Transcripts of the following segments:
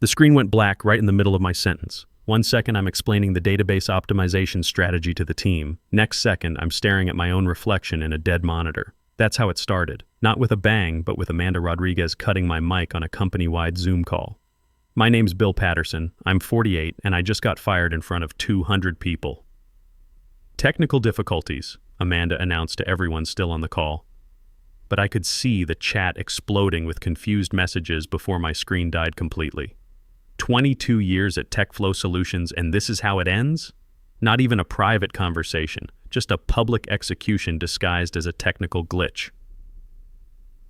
The screen went black right in the middle of my sentence. 1 second, I'm explaining the database optimization strategy to the team. Next second, I'm staring at my own reflection in a dead monitor. That's how it started. Not with a bang, but with Amanda Rodriguez cutting my mic on a company-wide Zoom call. My name's Bill Patterson. I'm 48, and I just got fired in front of 200 people. Technical difficulties, Amanda announced to everyone still on the call. But I could see the chat exploding with confused messages before my screen died completely. 22 years at TechFlow Solutions, and this is how it ends? Not even a private conversation, just a public execution disguised as a technical glitch.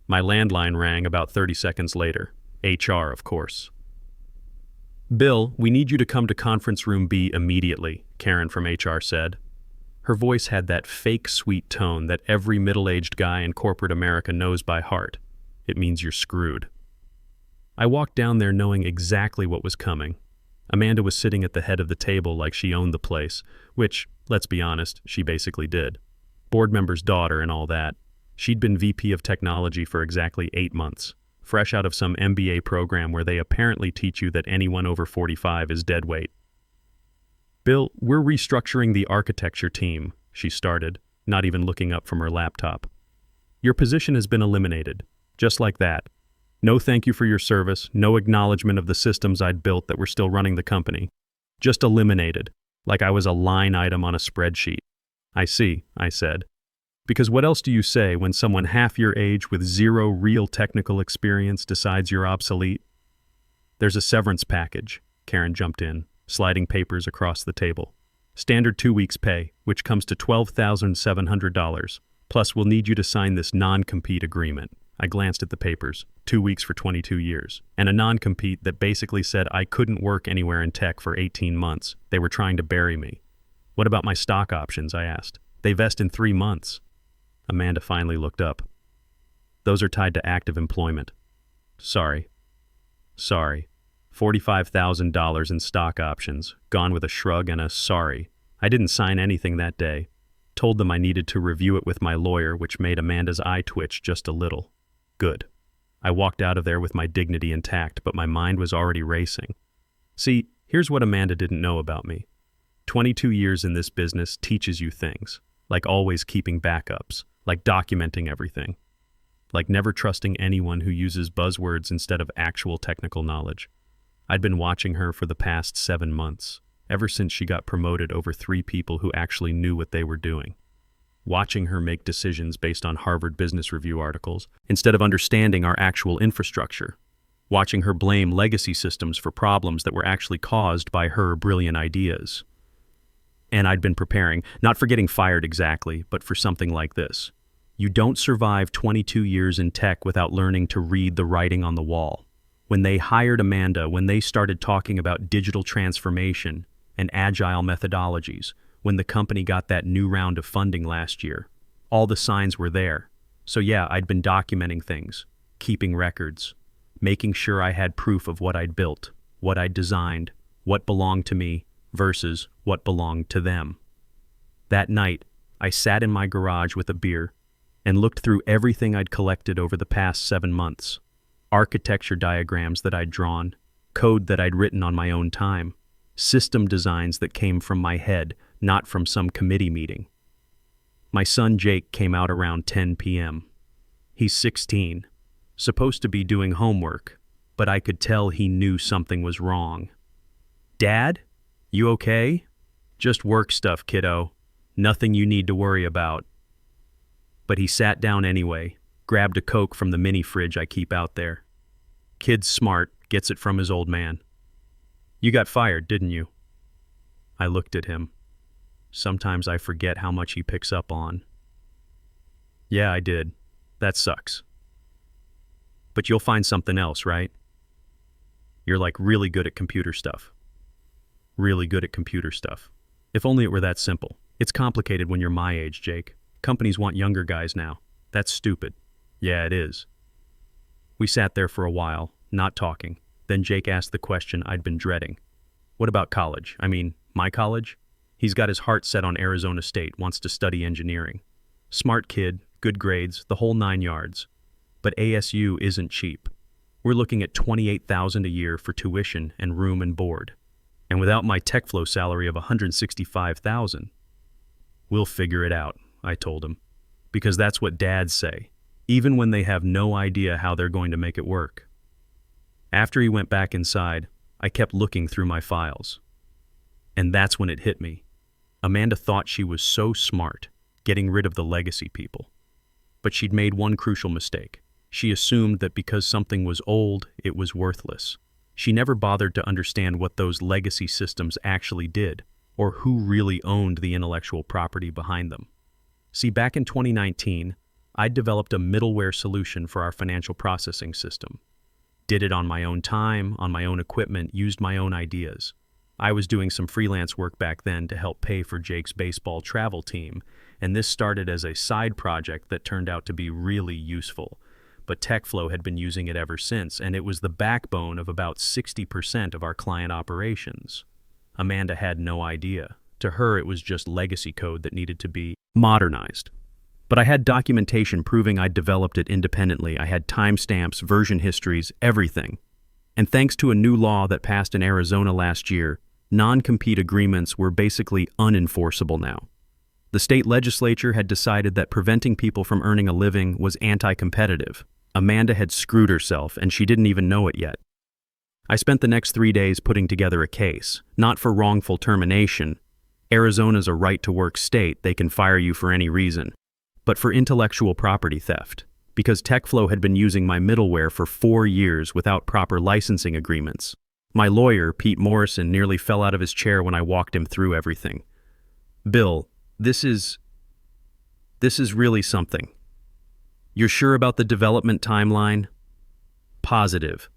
My landline rang about 30 seconds later. HR, of course. "Bill, we need you to come to conference room B immediately," Karen from HR said. Her voice had that fake sweet tone that every middle-aged guy in corporate America knows by heart. It means you're screwed. I walked down there knowing exactly what was coming. Amanda was sitting at the head of the table like she owned the place, which, let's be honest, she basically did. Board member's daughter and all that. She'd been VP of technology for exactly 8 months, fresh out of some MBA program where they apparently teach you that anyone over 45 is dead weight. "Bill, we're restructuring the architecture team," she started, not even looking up from her laptop. "Your position has been eliminated, just like that. No thank you for your service, no acknowledgement of the systems I'd built that were still running the company. Just eliminated, like I was a line item on a spreadsheet." "I see," I said. "Because what else do you say when someone half your age with zero real technical experience decides you're obsolete?" "There's a severance package," Karen jumped in, sliding papers across the table. "Standard 2 weeks pay, which comes to $12,700. Plus, we'll need you to sign this non-compete agreement." I glanced at the papers. 2 weeks for 22 years. And a non-compete that basically said I couldn't work anywhere in tech for 18 months. They were trying to bury me. "What about my stock options?" I asked. "They vest in 3 months. Amanda finally looked up. "Those are tied to active employment." Sorry. $45,000 in stock options, gone with a shrug and a sorry. I didn't sign anything that day. Told them I needed to review it with my lawyer, which made Amanda's eye twitch just a little. Good. I walked out of there with my dignity intact, but my mind was already racing. See, here's what Amanda didn't know about me. 22 years in this business teaches you things, like always keeping backups, like documenting everything, like never trusting anyone who uses buzzwords instead of actual technical knowledge. I'd been watching her for the past 7 months, ever since she got promoted over 3 people who actually knew what they were doing. Watching her make decisions based on Harvard Business Review articles, instead of understanding our actual infrastructure. Watching her blame legacy systems for problems that were actually caused by her brilliant ideas. And I'd been preparing, not for getting fired exactly, but for something like this. You don't survive 22 years in tech without learning to read the writing on the wall. When they hired Amanda, when they started talking about digital transformation and agile methodologies, when the company got that new round of funding last year, all the signs were there. So yeah, I'd been documenting things, keeping records, making sure I had proof of what I'd built, what I'd designed, what belonged to me versus what belonged to them. That night, I sat in my garage with a beer and looked through everything I'd collected over the past 7 months. Architecture diagrams that I'd drawn, code that I'd written on my own time, system designs that came from my head, not from some committee meeting. My son Jake came out around 10 p.m. He's 16, supposed to be doing homework, but I could tell he knew something was wrong. "Dad, you okay?" "Just work stuff, kiddo. Nothing you need to worry about." But he sat down anyway, grabbed a Coke from the mini fridge I keep out there. Kid's smart, gets it from his old man. "You got fired, didn't you?" I looked at him. Sometimes I forget how much he picks up on. "Yeah, I did. That sucks. But you'll find something else, right? You're like really good at computer stuff." Really good at computer stuff. If only it were that simple. It's complicated when you're my age, Jake. Companies want younger guys now. That's stupid. Yeah, it is. We sat there for a while, not talking. Then Jake asked the question I'd been dreading. "What about college? I mean, my college?" He's got his heart set on Arizona State, wants to study engineering. Smart kid, good grades, the whole 9 yards. But ASU isn't cheap. We're looking at $28,000 a year for tuition and room and board. And without my TechFlow salary of $165,000, we'll figure it out, I told him. Because that's what dads say, even when they have no idea how they're going to make it work. After he went back inside, I kept looking through my files. And that's when it hit me. Amanda thought she was so smart, getting rid of the legacy people. But she'd made one crucial mistake. She assumed that because something was old, it was worthless. She never bothered to understand what those legacy systems actually did, or who really owned the intellectual property behind them. See, back in 2019, I'd developed a middleware solution for our financial processing system. Did it on my own time, on my own equipment, used my own ideas. I was doing some freelance work back then to help pay for Jake's baseball travel team, and this started as a side project that turned out to be really useful. But TechFlow had been using it ever since, and it was the backbone of about 60% of our client operations. Amanda had no idea. To her, it was just legacy code that needed to be modernized. But I had documentation proving I'd developed it independently. I had timestamps, version histories, everything. And thanks to a new law that passed in Arizona last year, non-compete agreements were basically unenforceable now. The state legislature had decided that preventing people from earning a living was anti-competitive. Amanda had screwed herself, and she didn't even know it yet. I spent the next 3 days putting together a case, not for wrongful termination. Arizona's a right-to-work state, they can fire you for any reason. But for intellectual property theft, because TechFlow had been using my middleware for 4 years without proper licensing agreements. My lawyer, Pete Morrison, nearly fell out of his chair when I walked him through everything. Bill, this is really something. You're sure about the development timeline? Positive.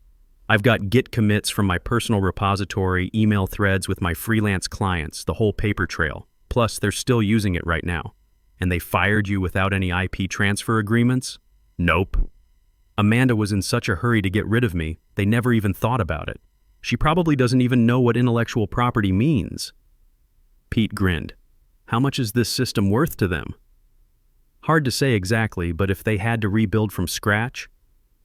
I've got Git commits from my personal repository, email threads with my freelance clients, the whole paper trail. Plus, they're still using it right now. And they fired you without any IP transfer agreements? Nope. Amanda was in such a hurry to get rid of me, they never even thought about it. She probably doesn't even know what intellectual property means. Pete grinned. How much is this system worth to them? Hard to say exactly, but if they had to rebuild from scratch,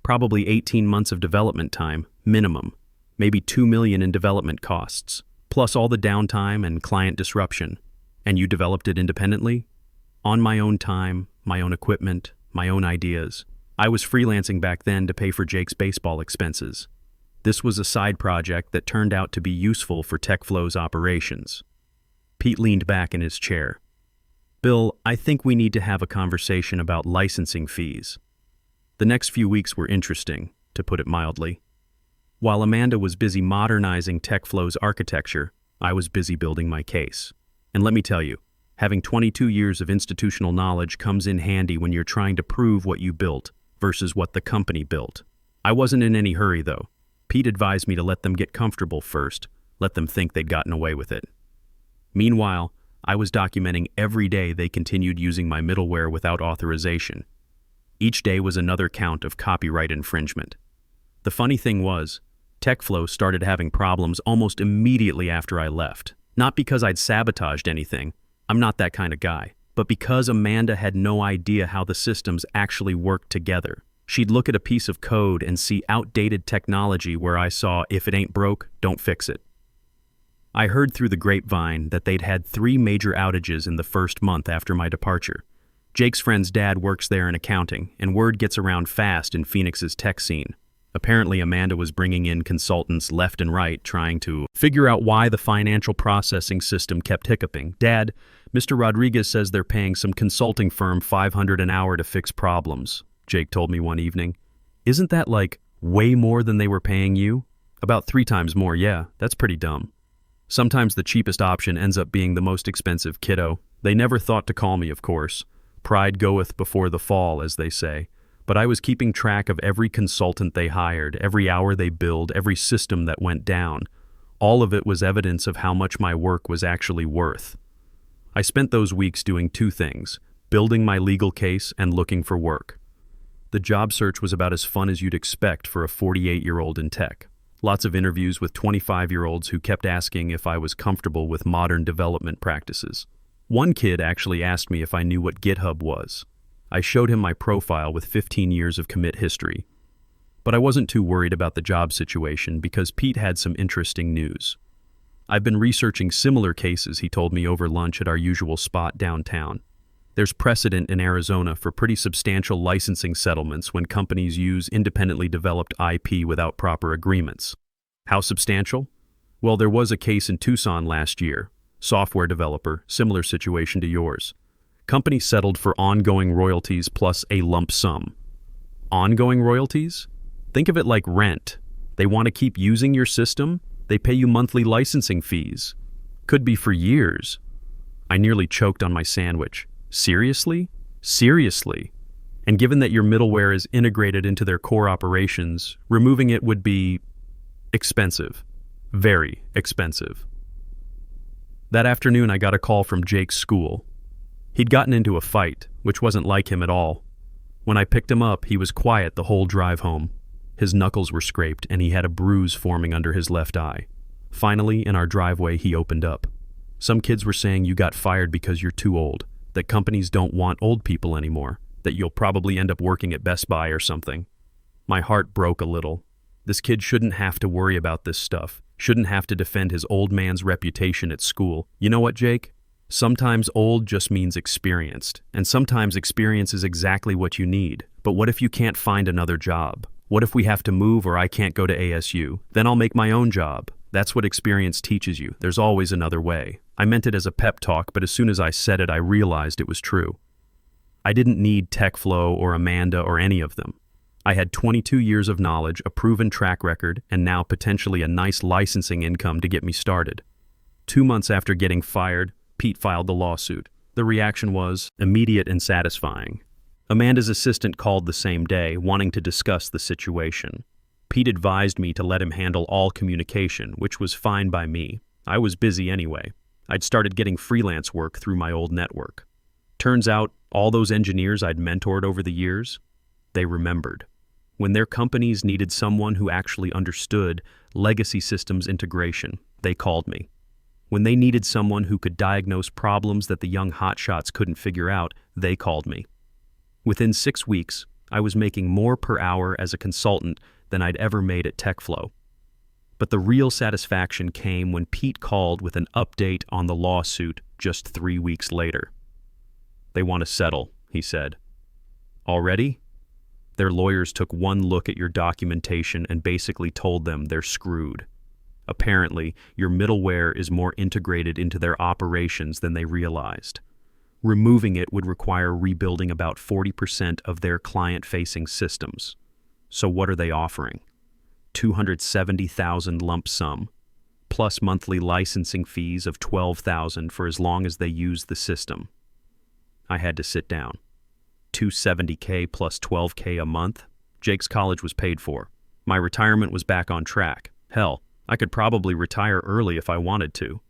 probably 18 months of development time, minimum, maybe $2 million in development costs, plus all the downtime and client disruption. And you developed it independently? On my own time, my own equipment, my own ideas. I was freelancing back then to pay for Jake's baseball expenses. This was a side project that turned out to be useful for TechFlow's operations. Pete leaned back in his chair. Bill, I think we need to have a conversation about licensing fees. The next few weeks were interesting, to put it mildly. While Amanda was busy modernizing TechFlow's architecture, I was busy building my case. And let me tell you, having 22 years of institutional knowledge comes in handy when you're trying to prove what you built versus what the company built. I wasn't in any hurry, though. Pete advised me to let them get comfortable first, let them think they'd gotten away with it. Meanwhile, I was documenting every day they continued using my middleware without authorization. Each day was another count of copyright infringement. The funny thing was, TechFlow started having problems almost immediately after I left. Not because I'd sabotaged anything, I'm not that kind of guy, but because Amanda had no idea how the systems actually worked together. She'd look at a piece of code and see outdated technology where I saw, if it ain't broke, don't fix it. I heard through the grapevine that they'd had 3 major outages in the first month after my departure. Jake's friend's dad works there in accounting, and word gets around fast in Phoenix's tech scene. Apparently, Amanda was bringing in consultants left and right trying to figure out why the financial processing system kept hiccuping. Dad, Mr. Rodriguez says they're paying some consulting firm $500 an hour to fix problems, Jake told me one evening. Isn't that like way more than they were paying you? About 3 times more, yeah, that's pretty dumb. Sometimes the cheapest option ends up being the most expensive, kiddo. They never thought to call me, of course. Pride goeth before the fall, as they say. But I was keeping track of every consultant they hired, every hour they billed, every system that went down. All of it was evidence of how much my work was actually worth. I spent those weeks doing 2 things, building my legal case and looking for work. The job search was about as fun as you'd expect for a 48-year-old in tech. Lots of interviews with 25-year-olds who kept asking if I was comfortable with modern development practices. One kid actually asked me if I knew what GitHub was. I showed him my profile with 15 years of commit history. But I wasn't too worried about the job situation because Pete had some interesting news. I've been researching similar cases, he told me over lunch at our usual spot downtown. There's precedent in Arizona for pretty substantial licensing settlements when companies use independently developed IP without proper agreements. How substantial? Well, there was a case in Tucson last year. Software developer, similar situation to yours. Company settled for ongoing royalties plus a lump sum. Ongoing royalties? Think of it like rent. They want to keep using your system, they pay you monthly licensing fees. Could be for years. I nearly choked on my sandwich. Seriously? Seriously? And given that your middleware is integrated into their core operations, removing it would be expensive. Very expensive. That afternoon, I got a call from Jake's school. He'd gotten into a fight, which wasn't like him at all. When I picked him up, he was quiet the whole drive home. His knuckles were scraped, and he had a bruise forming under his left eye. Finally, in our driveway, he opened up. Some kids were saying you got fired because you're too old, that companies don't want old people anymore, that you'll probably end up working at Best Buy or something. My heart broke a little. This kid shouldn't have to worry about this stuff, shouldn't have to defend his old man's reputation at school. You know what, Jake? Sometimes old just means experienced, and sometimes experience is exactly what you need. But what if you can't find another job? What if we have to move or I can't go to ASU? Then I'll make my own job. That's what experience teaches you. There's always another way. I meant it as a pep talk, but as soon as I said it, I realized it was true. I didn't need TechFlow or Amanda or any of them. I had 22 years of knowledge, a proven track record, and now potentially a nice licensing income to get me started. 2 months after getting fired, Pete filed the lawsuit. The reaction was immediate and satisfying. Amanda's assistant called the same day, wanting to discuss the situation. Pete advised me to let him handle all communication, which was fine by me. I was busy anyway. I'd started getting freelance work through my old network. Turns out, all those engineers I'd mentored over the years, they remembered. When their companies needed someone who actually understood legacy systems integration, they called me. When they needed someone who could diagnose problems that the young hotshots couldn't figure out, they called me. Within 6 weeks, I was making more per hour as a consultant than I'd ever made at TechFlow. But the real satisfaction came when Pete called with an update on the lawsuit just 3 weeks later. They want to settle, he said. Already? Their lawyers took one look at your documentation and basically told them they're screwed. Apparently, your middleware is more integrated into their operations than they realized. Removing it would require rebuilding about 40% of their client-facing systems. So what are they offering? $270,000 lump sum, plus monthly licensing fees of $12,000 for as long as they use the system. I had to sit down. $270K plus $12K a month? Jake's college was paid for. My retirement was back on track. Hell, I could probably retire early if I wanted to.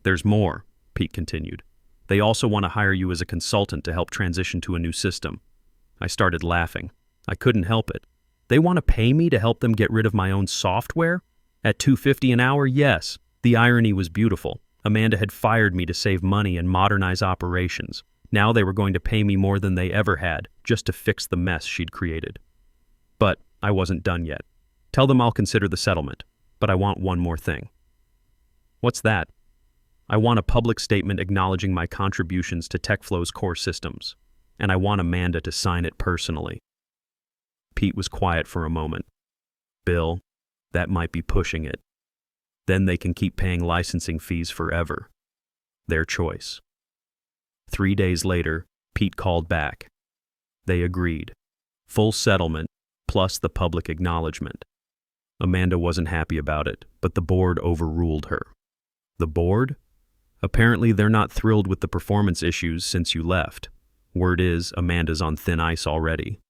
There's more, Pete continued. They also want to hire you as a consultant to help transition to a new system. I started laughing. I couldn't help it. They want to pay me to help them get rid of my own software? At $250 an hour, yes. The irony was beautiful. Amanda had fired me to save money and modernize operations. Now they were going to pay me more than they ever had, just to fix the mess she'd created. But I wasn't done yet. Tell them I'll consider the settlement, but I want one more thing. What's that? I want a public statement acknowledging my contributions to TechFlow's core systems, and I want Amanda to sign it personally. Pete was quiet for a moment. Bill, that might be pushing it. Then they can keep paying licensing fees forever. Their choice. 3 days later, Pete called back. They agreed. Full settlement, plus the public acknowledgement. Amanda wasn't happy about it, but the board overruled her. The board? Apparently they're not thrilled with the performance issues since you left. Word is, Amanda's on thin ice already.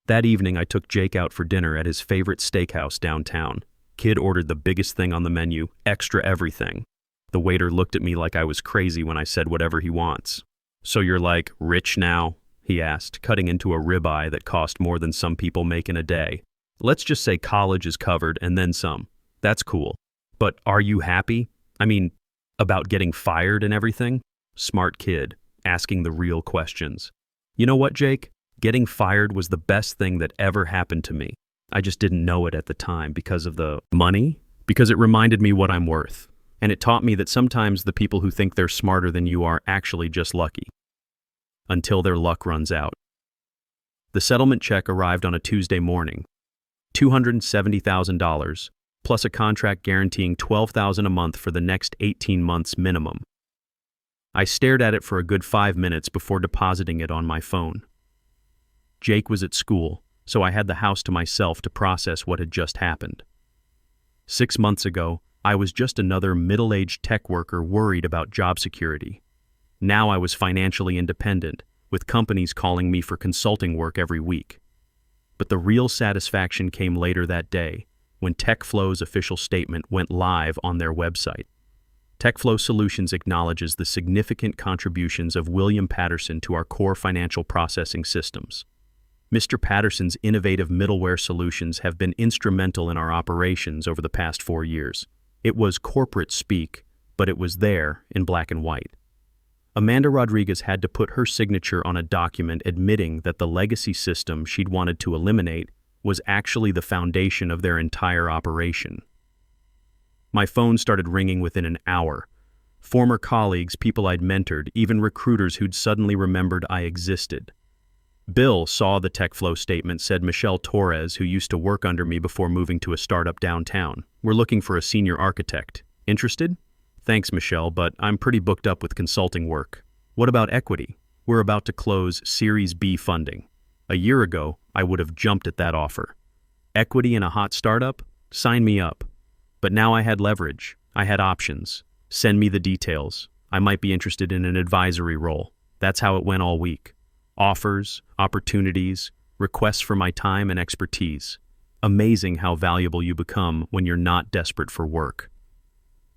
That evening, I took Jake out for dinner at his favorite steakhouse downtown. Kid ordered the biggest thing on the menu, extra everything. The waiter looked at me like I was crazy when I said whatever he wants. So you're like, rich now? He asked, cutting into a ribeye that cost more than some people make in a day. Let's just say college is covered and then some. That's cool. But are you happy? I mean, about getting fired and everything? Smart kid, asking the real questions. You know what, Jake? getting fired was the best thing that ever happened to me. I just didn't know it at the time because of the money, because it reminded me what I'm worth. And it taught me that sometimes the people who think they're smarter than you are actually just lucky. Until their luck runs out. The settlement check arrived on a Tuesday morning. $270,000, plus a contract guaranteeing $12,000 a month for the next 18 months minimum. I stared at it for a good 5 minutes before depositing it on my phone. Jake was at school, so I had the house to myself to process what had just happened. 6 months ago, I was just another middle-aged tech worker worried about job security. Now I was financially independent, with companies calling me for consulting work every week. But the real satisfaction came later that day, when TechFlow's official statement went live on their website. TechFlow Solutions acknowledges the significant contributions of William Patterson to our core financial processing systems. Mr. Patterson's innovative middleware solutions have been instrumental in our operations over the past 4 years. It was corporate speak, but it was there in black and white. Amanda Rodriguez had to put her signature on a document admitting that the legacy system she'd wanted to eliminate was actually the foundation of their entire operation. My phone started ringing within an hour. Former colleagues, people I'd mentored, even recruiters who'd suddenly remembered I existed. Bill saw the TechFlow statement, said Michelle Torres, who used to work under me before moving to a startup downtown. We're looking for a senior architect. Interested? Thanks, Michelle, but I'm pretty booked up with consulting work. What about equity? We're about to close Series B funding. A year ago, I would have jumped at that offer. Equity in a hot startup? Sign me up. But now I had leverage. I had options. Send me the details. I might be interested in an advisory role. That's how it went all week. Offers, opportunities, requests for my time and expertise. Amazing how valuable you become when you're not desperate for work.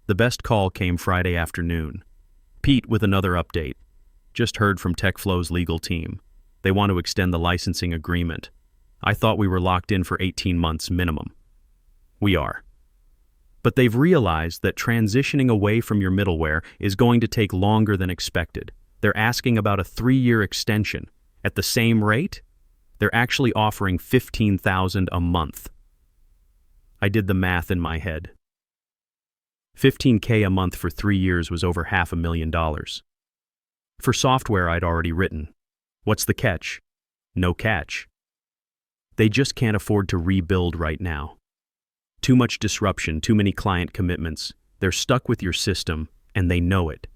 The best call came Friday afternoon. Pete with another update. Just heard from TechFlow's legal team. They want to extend the licensing agreement. I thought we were locked in for 18 months minimum. We are. But they've realized that transitioning away from your middleware is going to take longer than expected. They're asking about a 3-year extension. At the same rate, they're actually offering $15,000 a month. I did the math in my head. $15K a month for 3 years was over $500,000. For software I'd already written. What's the catch? No catch. They just can't afford to rebuild right now. Too much disruption, too many client commitments. They're stuck with your system, and they know it.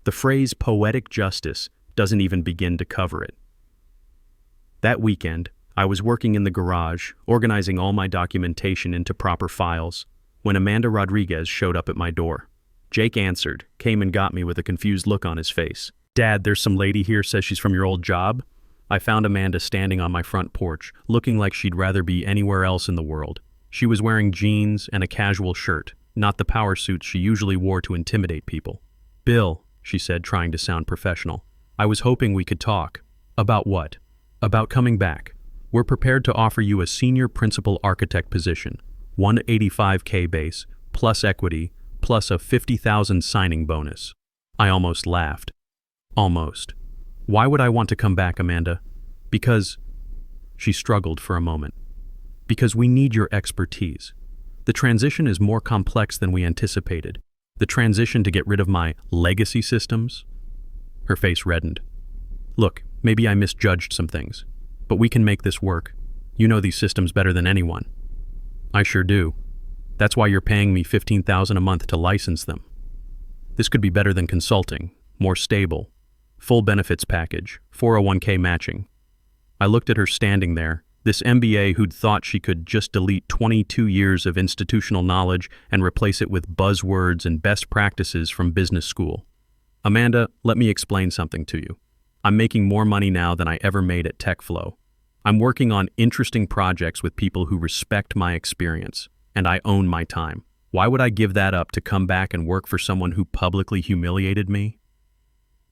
The phrase poetic justice doesn't even begin to cover it. That weekend, I was working in the garage, organizing all my documentation into proper files, when Amanda Rodriguez showed up at my door. Jake answered, came and got me with a confused look on his face. Dad, there's some lady here says she's from your old job. I found Amanda standing on my front porch, looking like she'd rather be anywhere else in the world. She was wearing jeans and a casual shirt, not the power suits she usually wore to intimidate people. Bill, she said, trying to sound professional. I was hoping we could talk. About what? About coming back. We're prepared to offer you a senior principal architect position, $185K base, plus equity, plus a $50,000 signing bonus. I almost laughed. Almost. Why would I want to come back, Amanda? Because... She struggled for a moment. Because we need your expertise. The transition is more complex than we anticipated. The transition to get rid of my legacy systems? Her face reddened. Look, maybe I misjudged some things, but we can make this work. You know these systems better than anyone. I sure do. That's why you're paying me $15,000 a month to license them. This could be better than consulting, more stable, full benefits package, 401k matching. I looked at her standing there, this MBA who'd thought she could just delete 22 years of institutional knowledge and replace it with buzzwords and best practices from business school. Amanda, let me explain something to you. I'm making more money now than I ever made at TechFlow. I'm working on interesting projects with people who respect my experience, and I own my time. Why would I give that up to come back and work for someone who publicly humiliated me?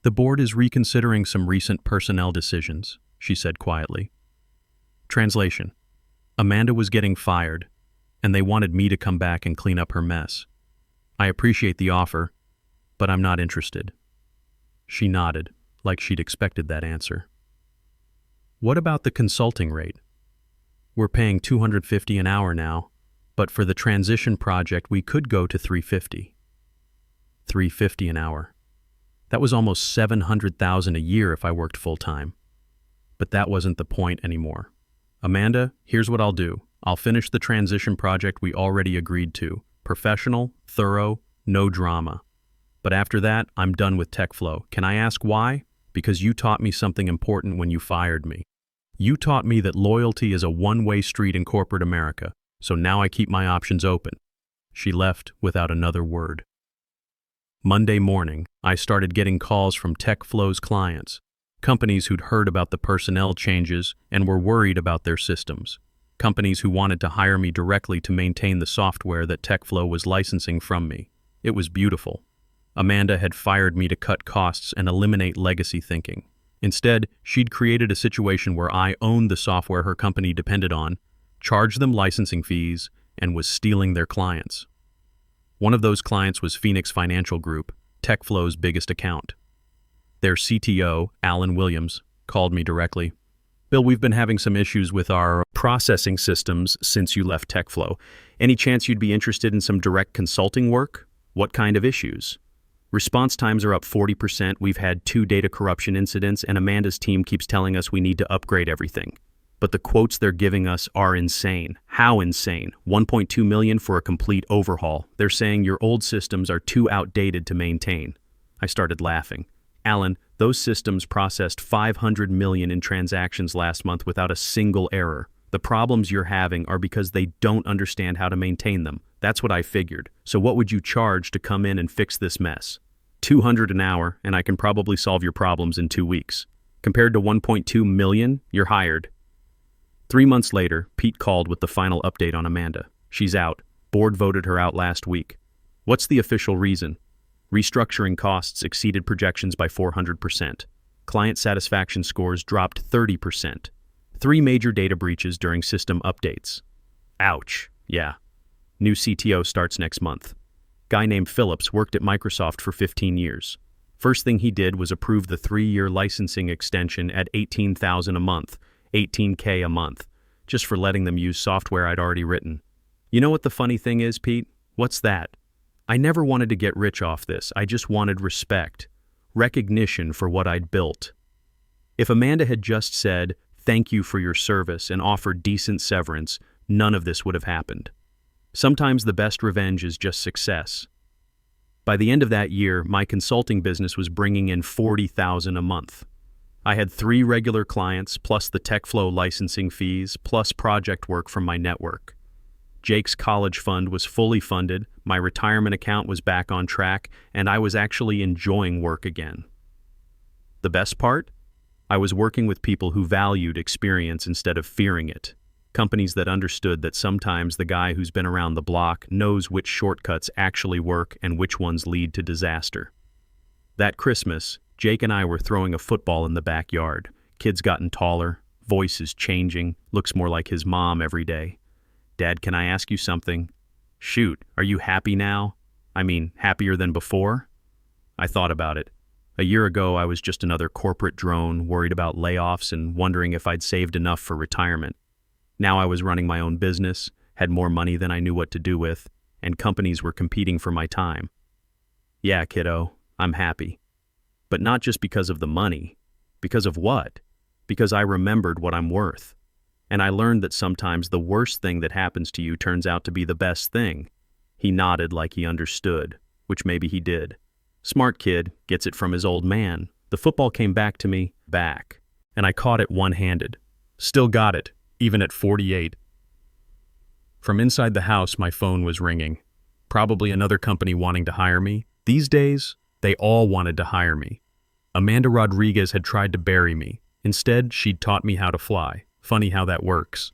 The board is reconsidering some recent personnel decisions, she said quietly. Translation. Amanda was getting fired, and they wanted me to come back and clean up her mess. I appreciate the offer, but I'm not interested. She nodded, like she'd expected that answer. What about the consulting rate? We're paying $250 an hour now, but for the transition project we could go to $350. $350 an hour. That was almost $700,000 a year if I worked full-time. But that wasn't the point anymore. Amanda, here's what I'll do. I'll finish the transition project we already agreed to. Professional, thorough, no drama. But after that, I'm done with TechFlow. Can I ask why? Because you taught me something important when you fired me. You taught me that loyalty is a one-way street in corporate America, so now I keep my options open. She left without another word. Monday morning, I started getting calls from TechFlow's clients, companies who'd heard about the personnel changes and were worried about their systems, companies who wanted to hire me directly to maintain the software that TechFlow was licensing from me. It was beautiful. Amanda had fired me to cut costs and eliminate legacy thinking. Instead, she'd created a situation where I owned the software her company depended on, charged them licensing fees, and was stealing their clients. One of those clients was Phoenix Financial Group, TechFlow's biggest account. Their CTO, Alan Williams, called me directly. Bill, we've been having some issues with our processing systems since you left TechFlow. Any chance you'd be interested in some direct consulting work? What kind of issues? Response times are up 40%. We've had 2 data corruption incidents, and Amanda's team keeps telling us we need to upgrade everything. But the quotes they're giving us are insane. How insane? $1.2 million for a complete overhaul. They're saying your old systems are too outdated to maintain. I started laughing. Alan, those systems processed 500 million in transactions last month without a single error. The problems you're having are because they don't understand how to maintain them. That's what I figured. So what would you charge to come in and fix this mess? $200 an hour, and I can probably solve your problems in 2 weeks. Compared to 1.2 million, you're hired. 3 months later, Pete called with the final update on Amanda. She's out. Board voted her out last week. What's the official reason? Restructuring costs exceeded projections by 400%. Client satisfaction scores dropped 30%. 3 major data breaches during system updates. Ouch. Yeah. New CTO starts next month. Guy named Phillips worked at Microsoft for 15 years. First thing he did was approve the 3-year licensing extension at $18,000 a month, $18K a month, just for letting them use software I'd already written. You know what the funny thing is, Pete? What's that? I never wanted to get rich off this. I just wanted respect, recognition for what I'd built. If Amanda had just said, "Thank you for your service," and offered decent severance, none of this would have happened. Sometimes the best revenge is just success. By the end of that year, my consulting business was bringing in $40,000 a month. I had 3 regular clients, plus the TechFlow licensing fees, plus project work from my network. Jake's college fund was fully funded, my retirement account was back on track, and I was actually enjoying work again. The best part? I was working with people who valued experience instead of fearing it. Companies that understood that sometimes the guy who's been around the block knows which shortcuts actually work and which ones lead to disaster. That Christmas, Jake and I were throwing a football in the backyard. Kid's gotten taller, voice is changing, looks more like his mom every day. "Dad, can I ask you something?" "Shoot, are you happy now? I mean, happier than before?" I thought about it. A year ago, I was just another corporate drone, worried about layoffs and wondering if I'd saved enough for retirement. Now I was running my own business, had more money than I knew what to do with, and companies were competing for my time. Yeah, kiddo, I'm happy. But not just because of the money. Because of what? Because I remembered what I'm worth. And I learned that sometimes the worst thing that happens to you turns out to be the best thing. He nodded like he understood, which maybe he did. Smart kid, gets it from his old man. The football came back to me, and I caught it one-handed. Still got it, even at 48. From inside the house, my phone was ringing. Probably another company wanting to hire me. These days, they all wanted to hire me. Amanda Rodriguez had tried to bury me. Instead, she'd taught me how to fly. Funny how that works.